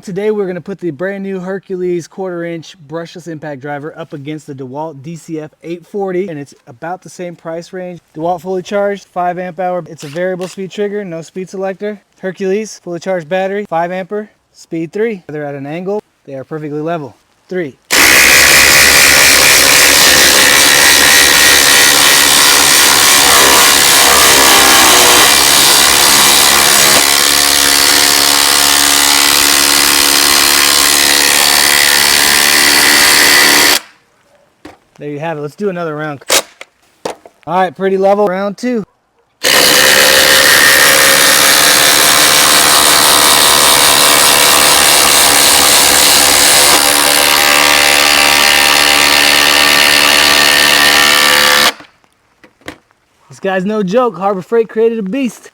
Today we're going to put the brand new Hercules 1/4 inch brushless impact driver up against the DeWALT DCF840, and it's about the same price range. DeWALT fully charged, 5 amp hour. It's a variable speed trigger, no speed selector. Hercules fully charged battery, 5 ampere, speed 3. They're at an angle, they are perfectly level. 3. There you have it. Let's do another round. All right, pretty level. Round 2. This guy's no joke. Harbor Freight created a beast.